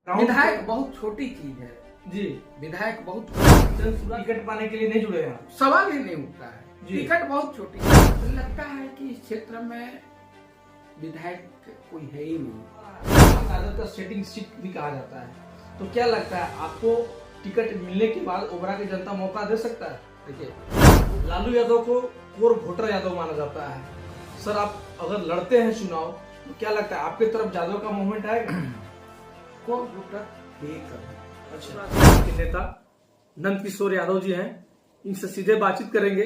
विधायक बहुत छोटी चीज है जी। विधायक बहुत टिकट पाने के लिए नहीं जुड़े हैं। सवाल ही नहीं उठता है। जी। टिकट बहुत छोटी है। लगता है कि इस क्षेत्र में विधायक कोई है ही नहीं। राजद का सेटिंग सीट भी कहा जाता है, तो क्या लगता है आपको टिकट मिलने के बाद ओबरा की जनता मौका दे सकता है? देखिए, लालू यादव को कोर वोटर यादव माना जाता है। सर, आप अगर लड़ते हैं चुनाव तो क्या लगता है आपकी तरफ यादव का मूवमेंट आएगा? कोर वोटर एक अच्छा, के नेता नंद किशोर यादव जी हैं, इनसे सीधे बातचीत करेंगे।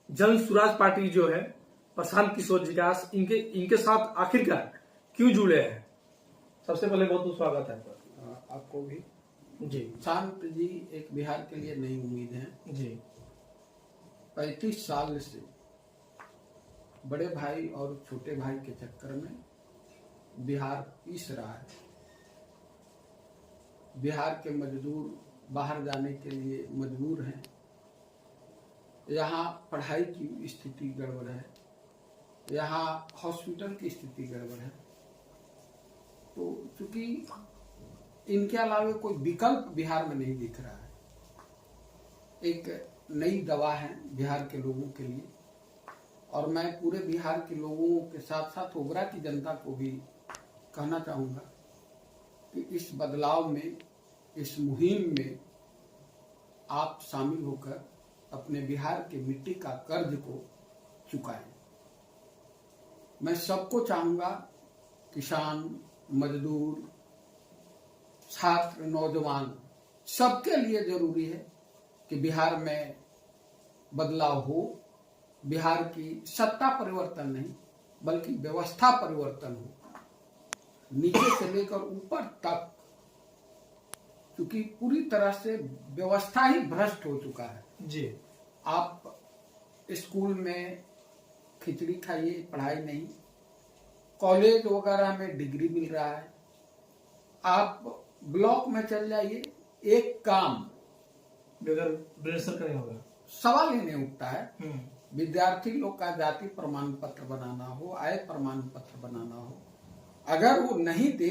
जन स्वराज पार्टी जो है प्रशांत किशोर जी का, इनके साथ आखिरकार क्यों जुड़े हैं? सबसे पहले बहुत बहुत स्वागत है आपको भी जी। शांत जी एक बिहार के लिए नई उम्मीद है जी। 35 साल से बड़े भाई और छोटे भाई के चक्कर में बिहार पीस रहा है। बिहार के मजदूर बाहर जाने के लिए मजबूर हैं। यहाँ पढ़ाई की स्थिति गड़बड़ है, यहाँ हॉस्पिटल की स्थिति गड़बड़ है। तो चूंकि इनके अलावा कोई विकल्प बिहार में नहीं दिख रहा है। एक नई दवा है बिहार के लोगों के लिए, और मैं पूरे बिहार के लोगों के साथ साथ ओबरा की जनता को भी कहना चाहूँगा कि इस बदलाव में, इस मुहिम में आप शामिल होकर अपने बिहार के मिट्टी का कर्ज को चुकाएं। मैं सबको चाहूँगा, किसान, मजदूर, छात्र, नौजवान, सबके लिए जरूरी है कि बिहार में बदलाव हो। बिहार की सत्ता परिवर्तन नहीं बल्कि व्यवस्था परिवर्तन हो, नीचे से लेकर ऊपर तक, क्योंकि पूरी तरह से व्यवस्था ही भ्रष्ट हो चुका है। जी। आप स्कूल में खिचड़ी खाइए, पढ़ाई नहीं। कॉलेज वगैरह में डिग्री मिल रहा है। आप ब्लॉक में चल जाइए, एक काम बगैर ग्रेजुएशन का नहीं होगा, सवाल ही नहीं उठता है। विद्यार्थी लोग का जाति प्रमाण पत्र बनाना हो, आय प्रमाण पत्र बनाना हो, अगर वो नहीं दे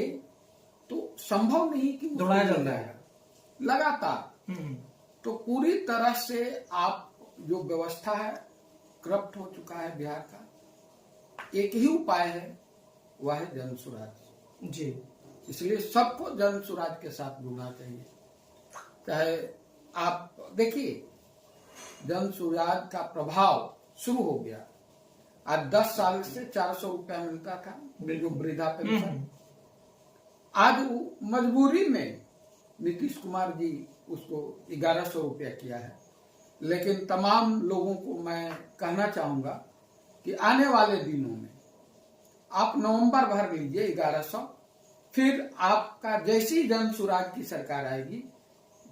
तो संभव नहीं कि दौड़ाया जाता है लगातार। तो पूरी तरह से आप जो व्यवस्था है करप्ट हो चुका है बिहार का। एक ही उपाय है, वह है जन स्वराज जी। इसलिए सबको जन स्वराज के साथ जुड़ना चाहिए। चाहे आप देखिए, जन स्वराज का प्रभाव शुरू हो गया। आज 10 साल से 400 रुपया मिलता था, जो वृद्धा पेंशन। आज वो मजबूरी में नीतीश कुमार जी उसको 1100 रुपया किया है। लेकिन तमाम लोगों को मैं कहना चाहूंगा कि आने वाले दिनों में आप नवंबर भर लीजिए 1100, फिर आपका जैसी जन स्वराज की सरकार आएगी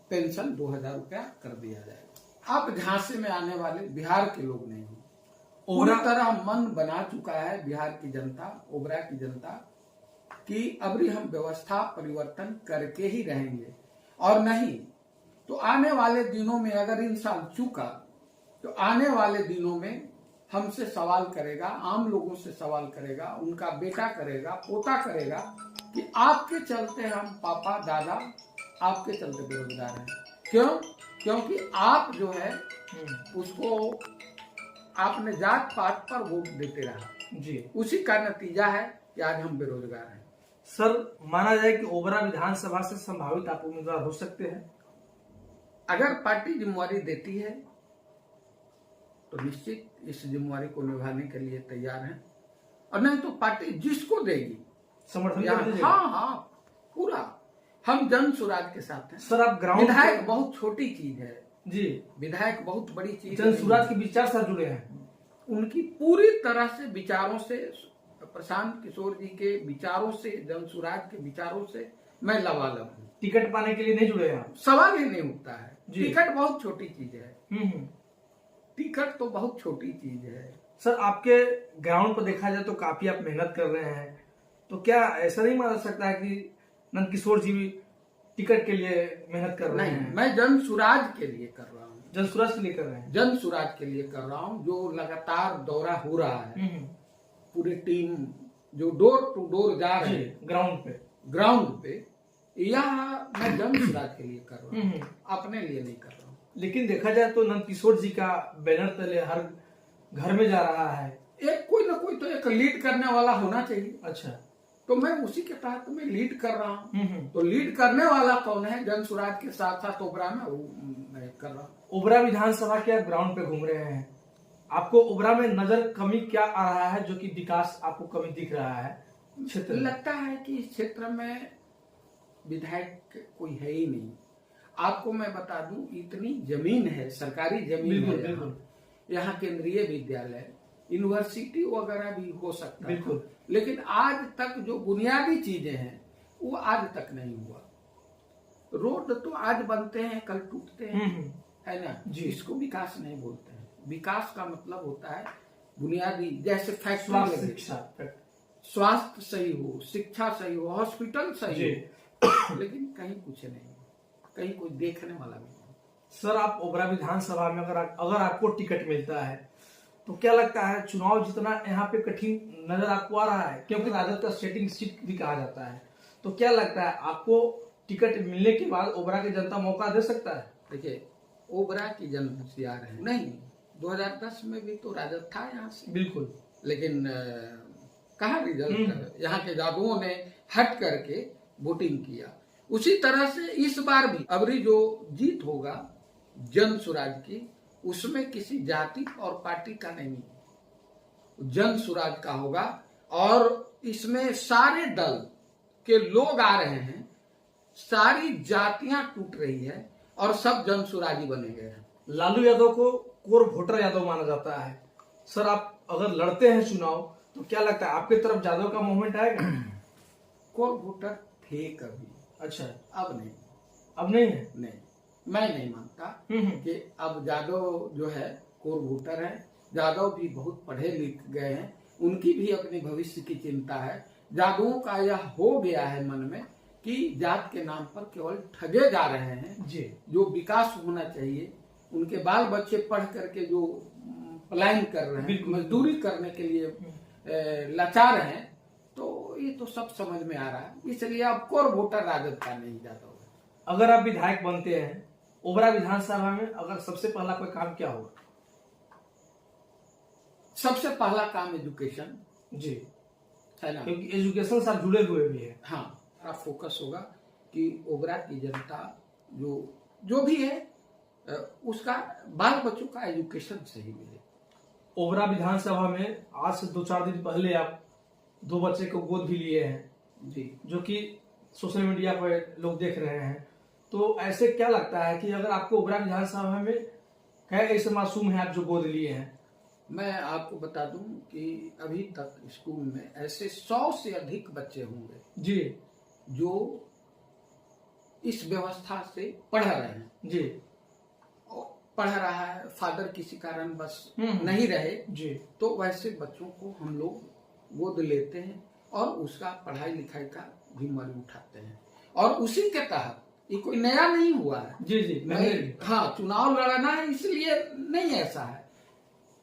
पेंशन 2000 रुपया कर दिया जाएगा। आप झांसे में आने वाले बिहार के लोग नहीं हो। पूरी तरह मन बना चुका है बिहार की जनता, ओबरा की जनता, कि अभी हम व्यवस्था परिवर्तन करके ही रहेंगे। और नहीं तो आने वाले दिनों में अगर इंसान चूका तो आने वाले दिनों में हमसे सवाल करेगा, आम लोगों से सवाल करेगा, उनका बेटा करेगा, पोता करेगा कि आपके चलते हम पापा दादा आपके चलते बेरोजगार हैं। क्यों? क्योंकि आप जो है उसको आपने जात पात पर वोट देते रहा जी। उसी का नतीजा है कि आज हम बेरोजगार हैं। सर, माना जाए कि ओबरा विधानसभा से संभावित आप उम्मीदवार हो सकते हैं? अगर पार्टी जिम्मेवारी देती है तो निश्चित इस जिम्मेवारी को निभाने के लिए तैयार हैं, और नहीं तो पार्टी जिसको देगी समर्थन। हाँ, पूरा हम जन स्वराज के साथ हैं। सर, आप ग्राउंड विधायक बहुत छोटी चीज है जी, विधायक बहुत बड़ी चीज। जन स्वराज के विचार से जुड़े हैं। उनकी पूरी तरह से विचारों से, प्रशांत किशोर जी के विचारों से, जन स्वराज के विचारों से मैं लबालब हूँ। टिकट पाने के लिए नहीं जुड़े हैं? सवाल ही नहीं उठता है। टिकट बहुत छोटी चीज है। टिकट तो बहुत छोटी चीज है। सर, आपके ग्राउंड पर देखा जाए तो काफी आप मेहनत कर रहे हैं, तो क्या ऐसा नहीं माना सकता है कि नंद किशोर जी भी टिकट के लिए मेहनत कर रहे हैं? मैं जन स्वराज के लिए कर रहा हूँ। जन स्वराज के लिए कर रहे हैं? जन स्वराज के लिए कर रहा हूँ, जो लगातार दौरा हो रहा है। पूरी टीम जो डोर टू डोर जा रही है ग्राउंड पे, यह मैं जन सुराज के लिए कर रहा हूँ, अपने लिए नहीं कर रहा हूँ। लेकिन देखा जाए तो नंदकिशोर जी का बैनर तले हर घर में जा रहा है। एक कोई ना कोई तो एक लीड करने वाला होना चाहिए। अच्छा, तो मैं उसी के तहत मैं लीड कर रहा हूँ। तो लीड करने वाला कौन है? जन सुराज के साथ साथ ओबरा में मैं कर रहा हूँ। ओबरा विधानसभा के ग्राउंड पे घूम रहे हैं, आपको ओबरा में नजर कमी क्या आ रहा है, जो कि विकास आपको कमी दिख रहा है क्षेत्र में? लगता है कि इस क्षेत्र में विधायक कोई है ही नहीं। आपको मैं बता दूं, इतनी जमीन है, सरकारी जमीन बिल्कुल, है बिल्कुल। यहाँ केंद्रीय विद्यालय, यूनिवर्सिटी वगैरह भी हो सकता है, बिल्कुल। लेकिन आज तक जो बुनियादी चीजें हैं वो आज तक नहीं हुआ। रोड तो आज बनते हैं, कल टूटते हैं, है ना जी। इसको विकास नहीं बोलते हैं। विकास का मतलब होता है बुनियादी, जैसे फैक्ट्री, स्वास्थ्य सही हो, शिक्षा सही हो, हॉस्पिटल सही हो, लेकिन कहीं कुछ नहीं, कहीं कोई देखने वाला भी नहीं। सर, आप ओबरा विधानसभा में अगर आपको टिकट मिलता है तो क्या लगता है चुनाव जितना यहाँ पे कठिन नजर आपको आ रहा है? क्योंकि राजद का सेटिंग सीट भी कहा जाता है, तो क्या लगता है आपको टिकट मिलने के बाद ओबरा की जनता मौका दे सकता है? देखिए, ओबरा की जनता आ रहे हैं नहीं, 2010 में भी तो राजद था यहाँ से, बिल्कुल, लेकिन कहाँ रिजल्ट? यहाँ के जादुओं ने हट करके वोटिंग किया। उसी तरह से इस बार भी अबरी जो जीत होगा जन सुराज की, उसमें किसी जाति और पार्टी का नहीं, जन सुराज का होगा। और इसमें सारे दल के लोग आ रहे हैं, सारी जातियां टूट रही है और सब जन सुराजी बने गए हैं। लालू यादव को कोर वोटर यादव माना जाता है। सर, आप अगर लड़ते हैं चुनाव तो क्या लगता है आपकी तरफ यादव का मूवमेंट आएगा? कोर वोटर थे कभी। अच्छा, अब नहीं, अब नहीं है? नहीं, मैं नहीं मानता कि अब यादव जो है कोर वोटर है। यादव भी बहुत पढ़े लिख गए हैं, उनकी भी अपने भविष्य की चिंता है। यादवों का यह हो गया है मन में कि जात के नाम पर केवल ठगे जा रहे हैं जी। जो विकास होना चाहिए, उनके बाल बच्चे पढ़ करके जो पलायन कर रहे हैं, मजदूरी करने के लिए लाचार हैं, तो ये तो सब समझ में आ रहा है। इसलिए अब कोर वोटर राजद का नहीं जाता होगा। अगर आप विधायक बनते हैं ओबरा विधानसभा में, अगर सबसे पहला कोई काम क्या होगा? सबसे पहला काम एजुकेशन जी, है ना, क्योंकि एजुकेशन से आप जुड़े हुए भी है। हाँ, फोकस होगा कि ओबरा की जनता जो भी है उसका बाल बच्चों का एजुकेशन सही मिले। ओबरा विधानसभा में आज से 2-4 दिन पहले आप 2 बच्चे को गोद भी लिए हैं जी, जो कि सोशल मीडिया पर लोग देख रहे हैं। तो ऐसे क्या लगता है कि अगर आपको ओबरा विधानसभा में क्या ऐसे मासूम है आप जो गोद लिए हैं? मैं आपको बता दूं कि अभी तक स्कूल में ऐसे 100 से अधिक बच्चे होंगे जी, जो इस व्यवस्था से पढ़ रहे हैं जी। पढ़ रहा है, फादर किसी कारण बस नहीं रहे जी, तो वैसे बच्चों को हम लोग गोद लेते हैं और उसका पढ़ाई लिखाई का जिम्मेदारी उठाते हैं। और उसी के तहत, ये कोई नया नहीं हुआ है जी जी, हाँ, चुनाव लड़ना है इसलिए नहीं, ऐसा है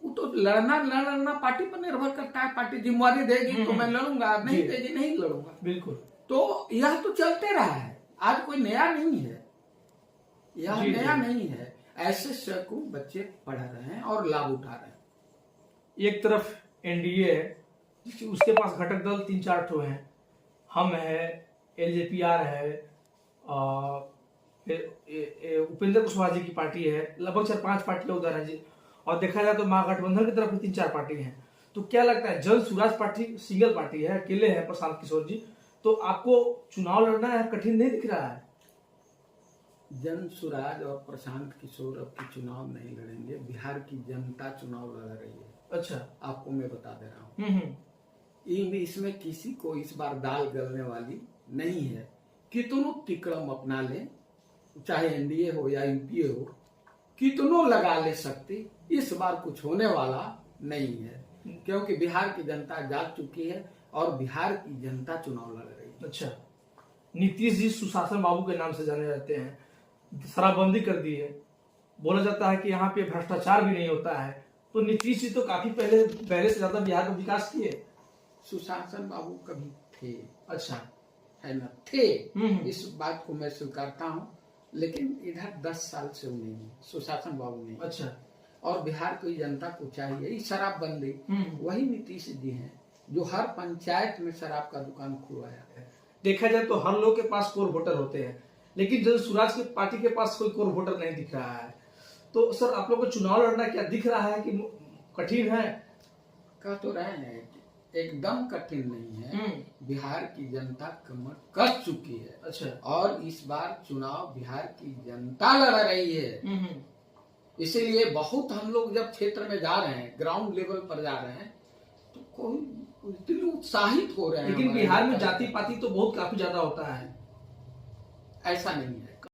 वो तो लड़ना पार्टी पर निर्भर करता है। पार्टी जिम्मेदारी देगी तो मैं लड़ूंगा, नहीं देगी नहीं लड़ूंगा। बिल्कुल, तो यह तो चलते रहा है, आज कोई नया नहीं है, यह नया नहीं है। ऐसे सैकड़ों बच्चे पढ़ रहे हैं और लाभ उठा रहे हैं। एक तरफ एनडीए है, उसके पास घटक दल 3-4 ठो हैं, हम है, एलजेपीआर है, उपेंद्र कुशवाहा जी की पार्टी है, लगभग 4-5 पार्टियां उधर है जी। और देखा जाए तो महागठबंधन की तरफ भी 3-4 पार्टी हैं। तो क्या लगता है, Jan Suraaj party single party है, अकेले है प्रशांत किशोर जी, तो आपको चुनाव लड़ना है कठिन नहीं दिख रहा है? जन सुराज और प्रशांत किशोर अब की चुनाव नहीं लड़ेंगे, बिहार की जनता चुनाव लड़ रही है। अच्छा, आपको मैं बता दे रहा हूँ। इसमें किसी को इस बार दाल गलने वाली नहीं है। कितनों तिकड़म अपना ले, चाहे एनडीए हो या यूपीए हो, कितनों लगा ले सकती, इस बार कुछ होने वाला नहीं है, क्योंकि बिहार की जनता जाग चुकी है और बिहार की जनता चुनाव लड़ रही है। अच्छा, नीतीश जी सुशासन बाबू के नाम से जाने जाते हैं, शराबबंदी कर दी है, बोला जाता है कि यहाँ पे भ्रष्टाचार भी नहीं होता है। तो नीतीश जी तो काफी पहले से ज्यादा बिहार का विकास किए। सुशासन बाबू कभी थे, अच्छा, है ना, थे। हम्म। इस बात को मैं स्वीकारता हूँ, लेकिन इधर 10 साल से वो नहीं है, सुशासन बाबू नहीं। अच्छा। और बिहार की जनता को चाहिए ये शराबबंदी, वही नीतीश जी हैं जो हर पंचायत में शराब का दुकान खुलवाया है। देखा जाए तो हर लोग के पास कोर वोटर होते हैं, लेकिन जन स्वराज की पार्टी के पास कोई कोर वोटर नहीं दिख रहा है। तो सर आप लोग को चुनाव लड़ना क्या दिख रहा है कि कठिन है? कह तो रहे हैं एकदम कठिन नहीं है। बिहार की जनता कमर कस चुकी है। अच्छा। और इस बार चुनाव बिहार की जनता लड़ रही है। इसीलिए बहुत हम लोग जब क्षेत्र में जा रहे हैं, ग्राउंड लेवल पर जा रहे हैं, तो कोई इतने उत्साहित हो रहे हैं। लेकिन बिहार में जाति पाति तो बहुत काफी ज्यादा होता है। ऐसा नहीं है।